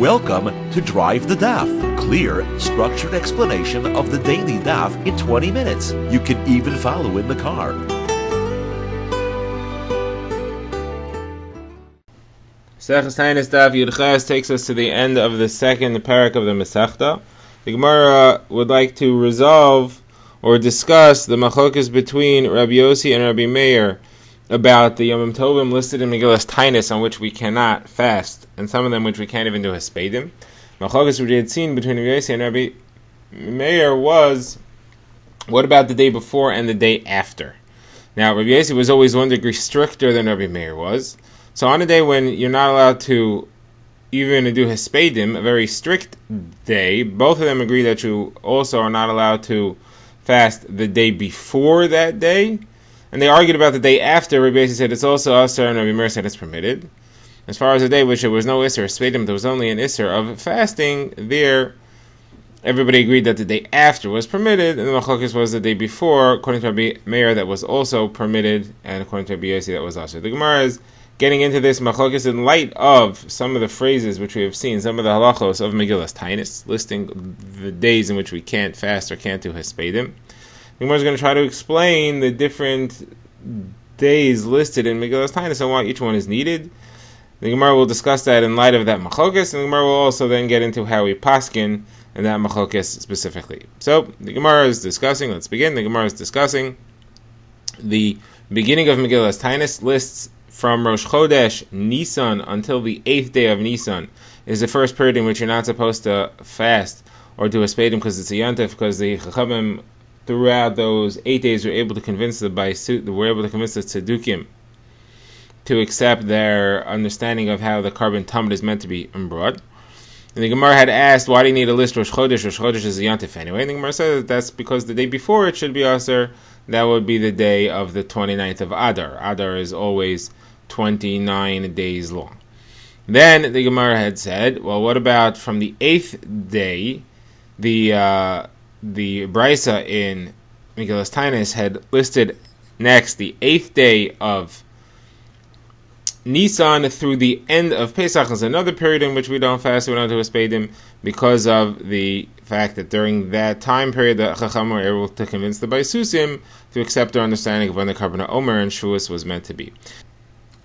Welcome to Drive the Daf, clear, structured explanation of the daily Daf in 20 minutes. You can even follow in the car. Taanis Daf takes us to the end of the second parak of the Masechta. The Gemara would like to resolve or discuss the machlokes between Rabbi Yossi and Rabbi Meir about the Yom Tovim listed in Megillas Taanis on which we cannot fast, and some of them which we can't even do hespedim. Machlokes which we had seen between Rabbi Yossi and Rabbi Meir was, what about the day before and the day after? Now, Rabbi Yossi was always 1 degree stricter than Rabbi Meir was. So on a day when you're not allowed to even do hespedim, a very strict day, both of them agree that you also are not allowed to fast the day before that day. And they argued about the day after. Rabbi Yossi said it's also asur, and Rabbi Meir said it's permitted. As far as the day which there was no isur hespedim, there was only an isur of fasting, there everybody agreed that the day after was permitted, and the machlokes was the day before. According to Rabbi Meir, that was also permitted, and according to Rabbi Yossi, that was asur. The Gemara is getting into this machlokes in light of some of the phrases which we have seen, some of the halachos of Megillas Taanis, listing the days in which we can't fast or can't do hespedim. The Gemara is going to try to explain the different days listed in Megillas Taanis and why each one is needed. The Gemara will discuss that in light of that machlokes, and the Gemara will also then get into how we paskin and that machlokes specifically. So the Gemara is discussing. Let's begin. The Gemara is discussing the beginning of Megillas Taanis. Lists from Rosh Chodesh Nisan until the 8th day of Nisan is the first period in which you're not supposed to fast or do hespedim because it's a yontif, because the Chachamim throughout those 8 days were able to convince the Tzedukim to accept their understanding of how the carbon tamid is meant to be brought. And the Gemara had asked, why do you need a list Rosh Chodesh? Rosh Chodesh is a yontif anyway. And the Gemara said that that's because the day before it should be asur. That would be the day of the 29th of Adar. Adar is always 29 days long. Then the Gemara had said, well, what about from the 8th day? The Brisa in Megillas Taanis had listed next the 8th day of Nisan through the end of Pesach is another period in which we don't fast, we don't do hespedim, because of the fact that during that time period the Chacham were able to convince the Baisusim to accept their understanding of when the Carbon Omer and Shavuos was meant to be.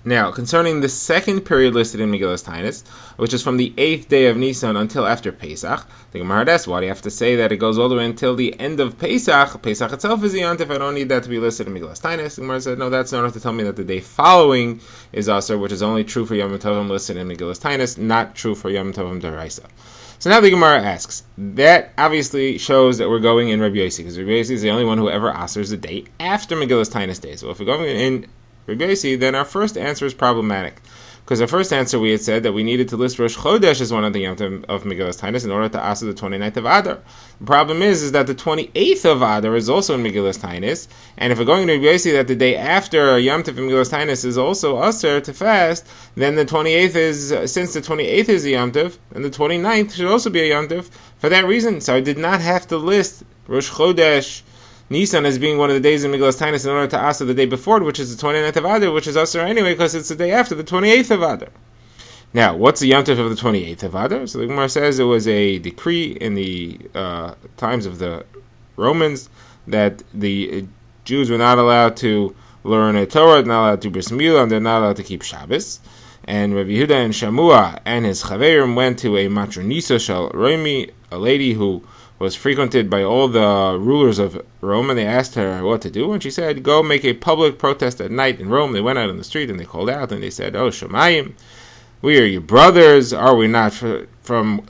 Now, concerning the second period listed in Megillas Taanis, which is from the 8th day of Nisan until after Pesach, the Gemara asks, why do you have to say that it goes all the way until the end of Pesach? Pesach itself is a yontif, I don't need that to be listed in Megillas Taanis. The Gemara said, no, that's not enough to tell me that the day following is asur, which is only true for Yom Tovim listed in Megillas Taanis, not true for Yom Tovim D'Oraisa. So now the Gemara asks, that obviously shows that we're going in Rabbi Yossi, because Rabbi Yossi is the only one who ever asurs the day after Megillas Taanis days. So if we're going in Rabbi Yossi, then our first answer is problematic. Because our first answer we had said that we needed to list Rosh Chodesh as one of the Yom Tov of Megillas Taanis in order to asur the 29th of Adar. The problem is that the 28th of Adar is also in Megillas Taanis, and if we're going to Rabbi Yossi that the day after Yom Tov in Megillas Taanis is also asur to fast, then the 28th is, since the 28th is a Yom Tov, and the 29th should also be a Yom Tov for that reason. So I did not have to list Rosh Chodesh Nisan as being one of the days in Megillas Taanis in order to asur the day before, which is the 29th of Adar, which is asur anyway because it's the day after the 28th of Adar. Now, what's the Yom Tov of the 28th of Adar? So the Gemara says it was a decree in the times of the Romans that the Jews were not allowed to learn a Torah, not allowed to bris milah, and they're not allowed to keep Shabbos. And Rabbi Yehuda and Shamua and his chaverim went to a matronisa shel Romi, a lady who was frequented by all the rulers of Rome, and they asked her what to do, and she said, go make a public protest at night in Rome. They went out on the street and they called out and they said, oh Shemayim, we are your brothers, are we not from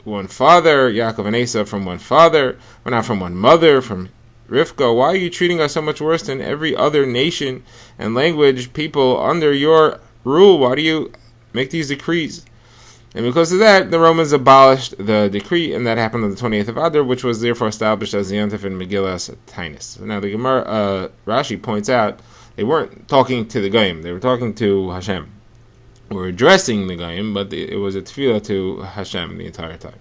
one father, Yaakov and Esau from one father, we're not from one mother, from Rivka, why are you treating us so much worse than every other nation and language, people under your rule? Why do you make these decrees? And because of that, the Romans abolished the decree, and that happened on the 28th of Adar, which was therefore established as the yontif in Megillas Taanis. So now the Gemara, Rashi points out, they weren't talking to the Goyim, they were talking to Hashem. Or addressing the Goyim, but it was a tefillah to Hashem the entire time.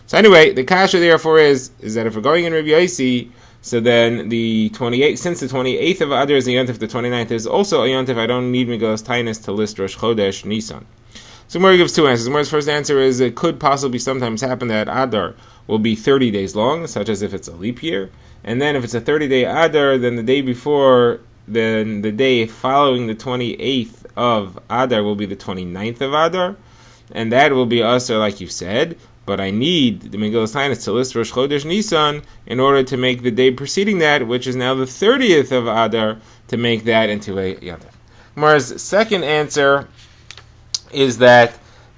So anyway, the kasha therefore is that if we're going in Rabbi Yossi, so then the 28th, since the 28th of Adar is the yontif, the 29th is also a yontif, I don't need Megillas Taanis to list Rosh Chodesh Nisan. So Gemara gives two answers. Gemara's first answer is it could possibly sometimes happen that Adar will be 30 days long, such as if it's a leap year. And then if it's a 30-day Adar, then the day before, then the day following the 28th of Adar will be the 29th of Adar. And that will be Asr, like you said. But I need the Megillas Taanis to list Rosh Chodesh Nisan in order to make the day preceding that, which is now the 30th of Adar, to make that into a Yontif. Gemara's second answer is that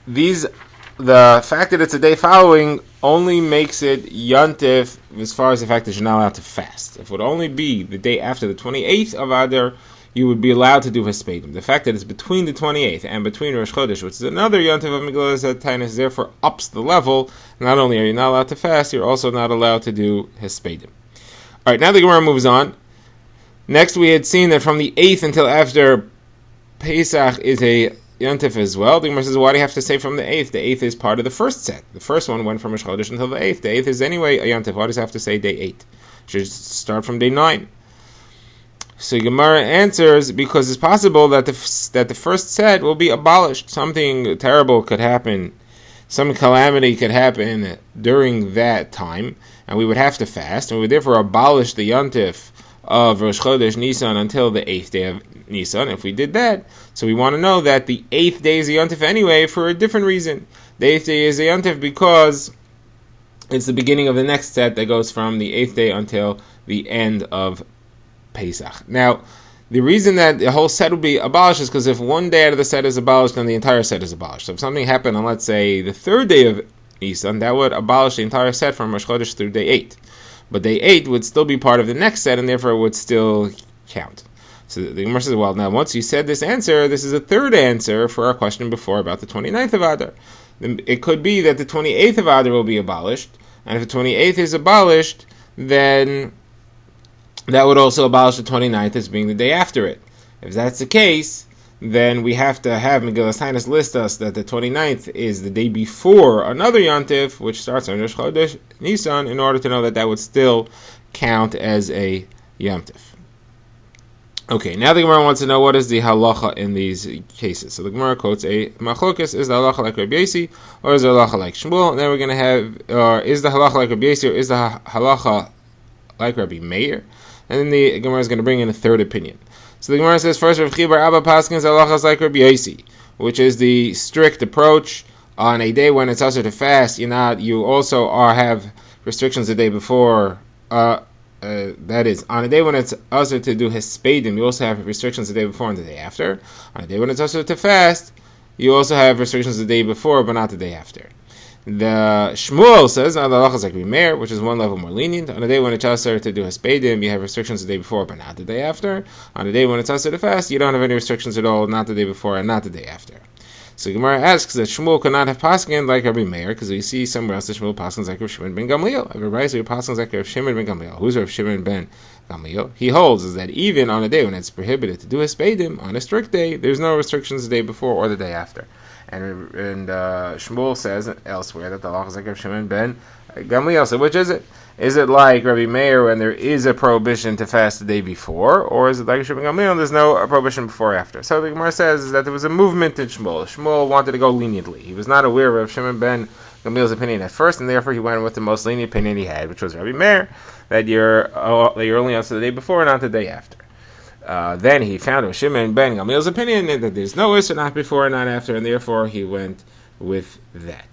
the fact that it's a day following only makes it Yontif as far as the fact that you're not allowed to fast. If it would only be the day after the 28th of Adar, you would be allowed to do Hespedim. The fact that it's between the 28th and between Rosh Chodesh, which is another Yontif of Megillas Taanis, therefore ups the level. Not only are you not allowed to fast, you're also not allowed to do Hespedim. Alright, now the Gemara moves on. Next we had seen that from the 8th until after Pesach is a Yontif as well. The Gemara says, why do you have to say from the 8th? The 8th is part of the first set. The first one went from Rosh Chodesh until the 8th. The 8th is anyway a Yontif. Why does it have to say day 8? It should start from day 9. So Gemara answers, because it's possible that the first set will be abolished. Something terrible could happen. Some calamity could happen during that time, and we would have to fast, and we would therefore abolish the Yontif of Rosh Chodesh Nisan until the 8th day of Nisan. If we did that, so we want to know that the 8th day is a Yontif anyway for a different reason. The 8th day is a Yontif because it's the beginning of the next set that goes from the 8th day until the end of Pesach. Now, the reason that the whole set would be abolished is because if one day out of the set is abolished, then the entire set is abolished. So if something happened on, let's say, the 3rd day of Nisan, that would abolish the entire set from Rosh Chodesh through day 8. But day 8 would still be part of the next set, and therefore it would still count. So the Gemara says, well, now once you said this answer, this is a third answer for our question before about the 29th of Adar. It could be that the 28th of Adar will be abolished, and if the 28th is abolished, then that would also abolish the 29th as being the day after it. If that's the case, then we have to have Megillas Taanis list us that the 29th is the day before another Yontif, which starts on Rosh Chodesh Nisan, in order to know that that would still count as a Yontif. Okay, now the Gemara wants to know what is the halacha in these cases. So the Gemara quotes a machlokas: is the halacha like Rabbi Yosi, or is the halacha like Shmuel? And then we're going to have, is the halacha like Rabbi Yosi, or is the halacha like Rabbi Meir? And then the Gemara is going to bring in a third opinion. So the Gemara says, first, Rav Chiya bar Abba paskins halachas like Rabbi Yosi, which is the strict approach. On a day when it's usher to fast, you also have restrictions the day before. That is, on a day when it's usher to do hespedim, you also have restrictions the day before and the day after. On a day when it's usher to fast, you also have restrictions the day before, but not the day after. The Shmuel says, the halacha is like Rabbi Meir, which is one level more lenient. On a day when it's usher to do hespedim, you have restrictions the day before, but not the day after. On a day when it's usher to fast, you don't have any restrictions at all, not the day before and not the day after. So Gemara asks that Shmuel could not have paskin like Rabbi Meir, because we see somewhere else that Shmuel paskins like Rav Shimon ben Gamliel. Everybody so he paskins like Rav Shimon ben Gamliel. Who's Rav Shimon ben Gamliel? He holds is that even on a day when it's prohibited to do hespedim, on a strict day, there's no restrictions the day before or the day after. And Shmuel says elsewhere that the halacha is like Rav Shimon ben Gamliel. So which is it? Is it like Rabbi Meir when there is a prohibition to fast the day before, or is it like Rav Shimon ben Gamliel and there's no prohibition before or after? So the Gemara says that there was a movement in Shmuel. Shmuel wanted to go leniently. He was not aware of Rav Shimon ben Gamliel's opinion at first, and therefore he went with the most lenient opinion he had, which was Rabbi Meir, that you're only on the day before, not the day after. Then he found Rav Shimon ben Gamliel's opinion that there's no issur, not before and not after, and therefore he went with that.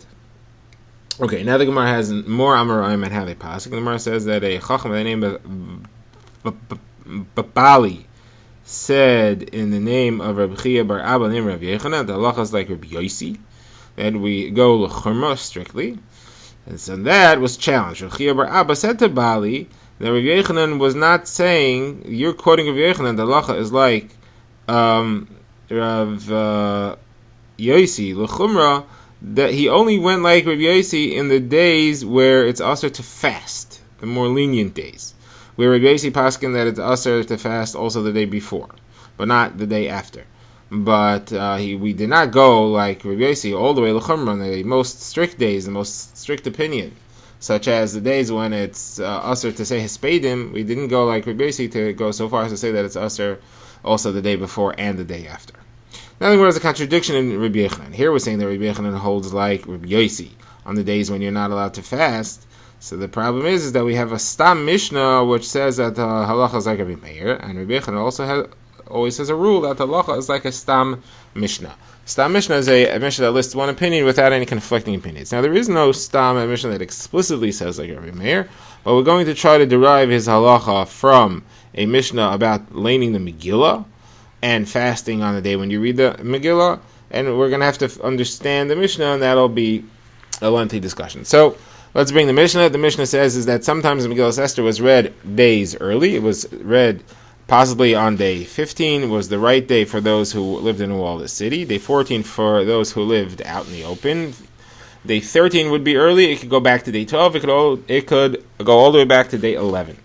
Okay, now the Gemara has more Amoraim and how they pass. The Gemara says that a Chacham by the name of Babali said in the name of Rabbi Chiya bar Abba named Rav Yechanan, the halacha is like Rabbi Yosi, that we go l'chumra strictly, and so that was challenged. Rabbi Chiya bar Abba said to Bali that Rabbi Yechanan was not saying, you're quoting Rabbi Yechanan, the halacha is like Rav Yosi l'chumra, that he only went like Rabbi Yosi in the days where it's usher to fast, the more lenient days, where Rabbi Yosi paskin that it's usher to fast also the day before, but not the day after. But we did not go like Rabbi Yosi all the way l'chumra on the most strict days, the most strict opinion, such as the days when it's usher to say hespedim. We didn't go like Rabbi Yosi to go so far as to say that it's usher also the day before and the day after. Now there's a contradiction in Rabbi Yochanan. Here we're saying that Rabbi Yochanan holds like Rabbi Yossi on the days when you're not allowed to fast. So the problem is that we have a Stam Mishnah which says that halacha is like Rabbi Meir, and Rabbi Yochanan also always has a rule that halacha is like a Stam Mishnah. Stam Mishnah is a Mishnah that lists one opinion without any conflicting opinions. Now there is no Stam Mishnah that explicitly says like Rabbi Meir, but we're going to try to derive his halacha from a Mishnah about laning the Megillah and fasting on the day when you read the Megillah, and we're going to have to understand the Mishnah, and that'll be a lengthy discussion. So let's bring the Mishnah. The Mishnah says is that sometimes the Megillah Esther was read days early. It was read possibly on day 15 was the right day for those who lived in a walled city. Day 14 for those who lived out in the open. Day 13 would be early. It could go back to day 12. It could go all the way back to day 11.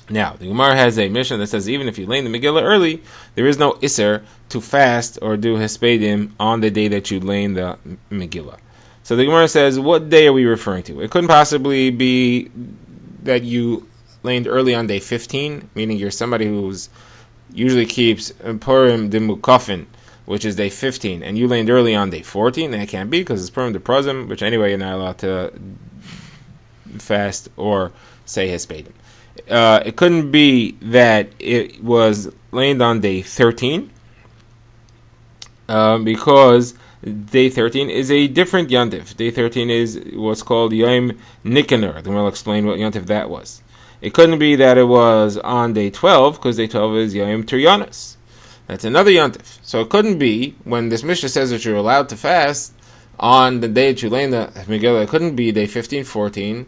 Now, the Gemara has a Mishnah that says even if you lane the Megillah early, there is no Isser to fast or do Hespedim on the day that you lane the Megillah. So the Gemara says, what day are we referring to? It couldn't possibly be that you laned early on day 15, meaning you're somebody who's usually keeps Purim de Mukafin, which is day 15, and you laned early on day 14. That can't be because it's Purim de Prozim, which anyway you're not allowed to fast or say Hespedim. It couldn't be that it was laned on day 13, because day 13 is a different Yontif. Day 13 is what's called Yom Nikener. Then we'll explain what Yontif that was. It couldn't be that it was on day 12, because day 12 is Yom Tiryanis. That's another Yontif. So it couldn't be, when this Mishnah says that you're allowed to fast on the day that you lay the Megillah, it couldn't be day 15, 14,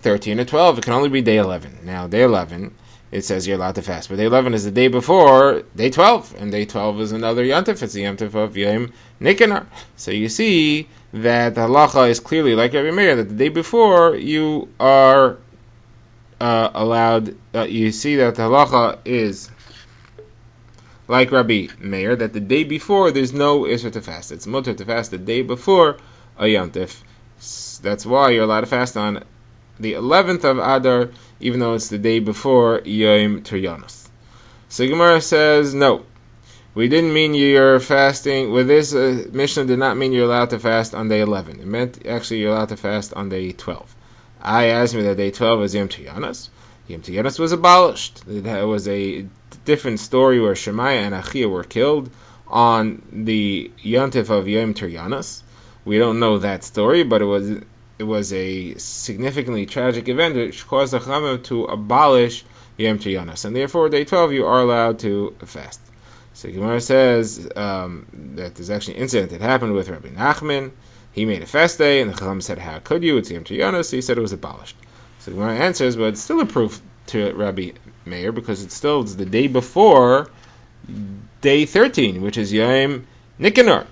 13, or 12. It can only be day 11. Now, day 11, it says you're allowed to fast. But day 11 is the day before day 12. And day 12 is another Yontif. It's the Yontif of Yom Nikener. So you see that the halacha is clearly like Rabbi Meir, that the day before you are allowed, you see that the halacha is like Rabbi Meir, that the day before there's no Isser to fast. It's mutter to fast the day before a Yontif. That's why you're allowed to fast on the 11th of Adar, even though it's the day before Yom Tiryanos. So Gemara says, no, we didn't mean you're fasting, with this Mishnah did not mean you're allowed to fast on day 11. It meant actually you're allowed to fast on day 12. I asked me that day 12 is Yom Tiryanos. Yom Tiryanos was abolished. It was a different story where Shemaiah and Achia were killed on the Yontif of Yom Tiryanos. We don't know that story, but it was a significantly tragic event which caused the Chachamim to abolish Yom Tiryanos, and therefore day 12 you are allowed to fast. So Gemara says that there's actually an incident that happened with Rabbi Nachman. He made a fast day, and the Chacham said, "How could you? It's Yom Tiryanos." So he said it was abolished. So Gemara answers, but it's still a proof to Rabbi Meir because it's the day before day 13, which is Yom Nikener.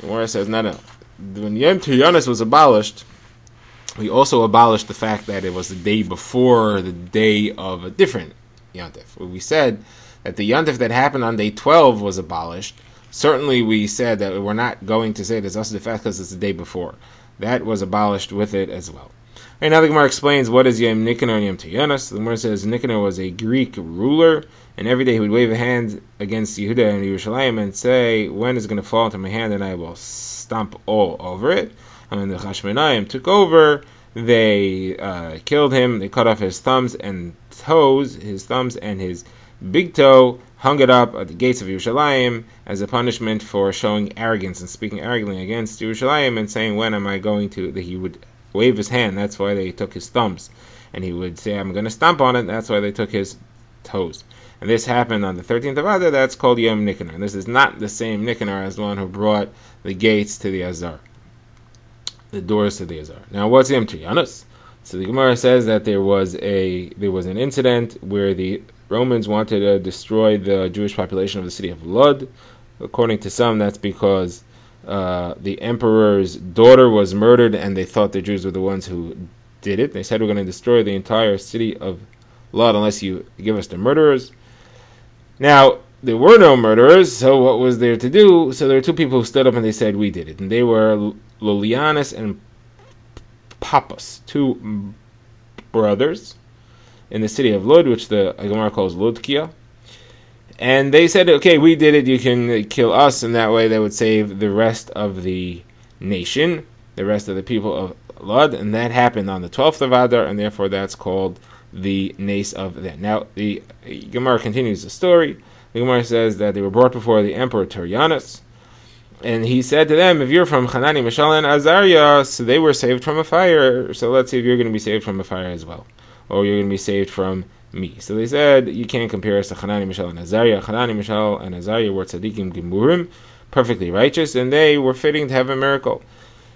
Gemara says, no. When Yom Tiryanos was abolished, we also abolished the fact that it was the day before the day of a different Yontif. We said that the Yontif that happened on day 12 was abolished. Certainly we said that we're not going to say it's also the fact because it's the day before. That was abolished with it as well. And now the Gemara explains what is Yom Nikener and Yom Tiryanos. The Gemara says Nikener was a Greek ruler, and every day he would wave a hand against Yehuda and Yerushalayim and say, when is it going to fall into my hand and I will stomp all over it. And when the Chashmonaim took over, they killed him. They cut off his thumbs and toes, his thumbs and his big toe, hung it up at the gates of Yerushalayim as a punishment for showing arrogance and speaking arrogantly against Yerushalayim and saying, when am I going to, that he would wave his hand, that's why they took his thumbs. And he would say, I'm going to stomp on it, that's why they took his toes. And this happened on the 13th of Adar, that's called Yom Nikener. And this is not the same Nikener as the one who brought the gates to the Azar, the doors to the Azar. Now, what's Yom Tiryanos? So the Gemara says that there was an incident where the Romans wanted to destroy the Jewish population of the city of Lod. According to some, that's because the emperor's daughter was murdered, and they thought the Jews were the ones who did it. They said, we're going to destroy the entire city of Lod unless you give us the murderers. Now, there were no murderers, so what was there to do? So there were two people who stood up and they said, we did it. And they were Lolianus and Pappus, two brothers in the city of Lod, which the Gemara calls Lodkia. And they said, okay, we did it, you can kill us, and that way they would save the rest of the nation, the rest of the people of Lud, and that happened on the 12th of Adar, and therefore that's called the Nace of that. Now, the Gemara continues the story. The Gemara says that they were brought before the Emperor Turianus, and he said to them, if you're from Hanani, Mishael, and Azariah, so they were saved from a fire, so let's see if you're going to be saved from a fire as well, or you're going to be saved from me. So they said, you can't compare us to Hanani, Mishael, and Azariah. Hanani, Mishael, and Azariah were tzaddikim gemurim, perfectly righteous, and they were fitting to have a miracle.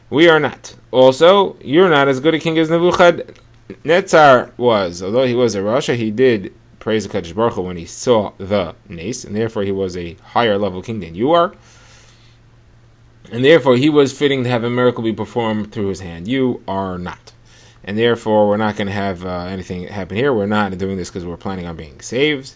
We are not. Also, you're not as good a king as Nebuchadnezzar was. Although he was a Rasha, he did praise the Kadosh Baruch Hu when he saw the nace, and therefore he was a higher level king than you are. And therefore he was fitting to have a miracle be performed through his hand. You are not. And therefore we're not going to have anything happen here. We're not doing this because we're planning on being saved.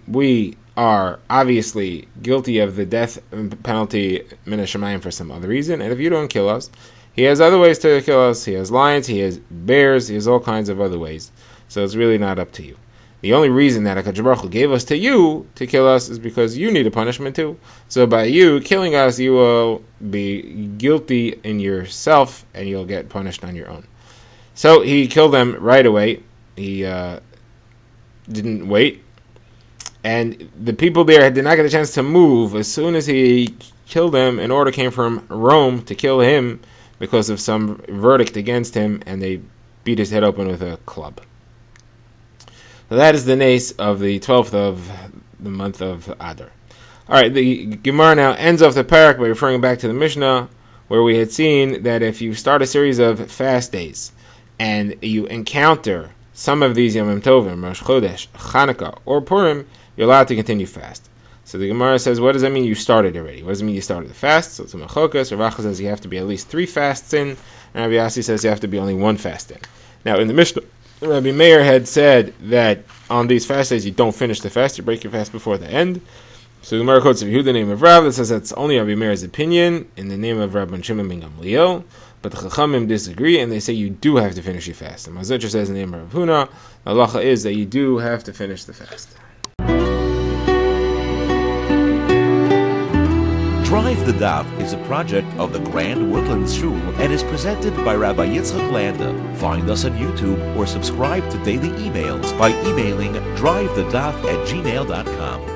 We are obviously guilty of the death penalty mina shamayim for some other reason, and if you don't kill us, he has other ways to kill us. He has lions, he has bears, he has all kinds of other ways. So it's really not up to you. The only reason that HaKadosh Baruch Hu gave us to you to kill us is because you need a punishment too. So by you killing us, you will be guilty in yourself, and you'll get punished on your own. So he killed them right away. He didn't wait. And the people there did not get a chance to move. As soon as he killed them, an order came from Rome to kill him because of some verdict against him, and they beat his head open with a club. So that is the nace of the 12th of the month of Adar. Alright, the Gemara now ends off the parak by referring back to the Mishnah, where we had seen that if you start a series of fast days, and you encounter some of these Yom Tovim, Rosh Chodesh, Chanukah, or Purim, you're allowed to continue fast. So the Gemara says, what does that mean you started already? What does it mean you started the fast? So it's a mechokas. Rav Acha says you have to be at least 3 fasts in, and Rabbi Yassi says you have to be only 1 fast in. Now in the Mishnah, Rabbi Meir had said that on these fast days you don't finish the fast, you break your fast before the end. So the Gemara quotes the name of Rav that says that's only Rabbi Meir's opinion in the name of Rabban Shimon ben Gamliel. But the Chachamim disagree, and they say you do have to finish your fast. And Mazutcha says in the name of Rav Huna, the halacha is that you do have to finish the fast. Drive the Daf is a project of the Grand Woodlands Shul and is presented by Rabbi Yitzchak Landa. Find us on YouTube or subscribe to daily emails by emailing drivethedaf@gmail.com.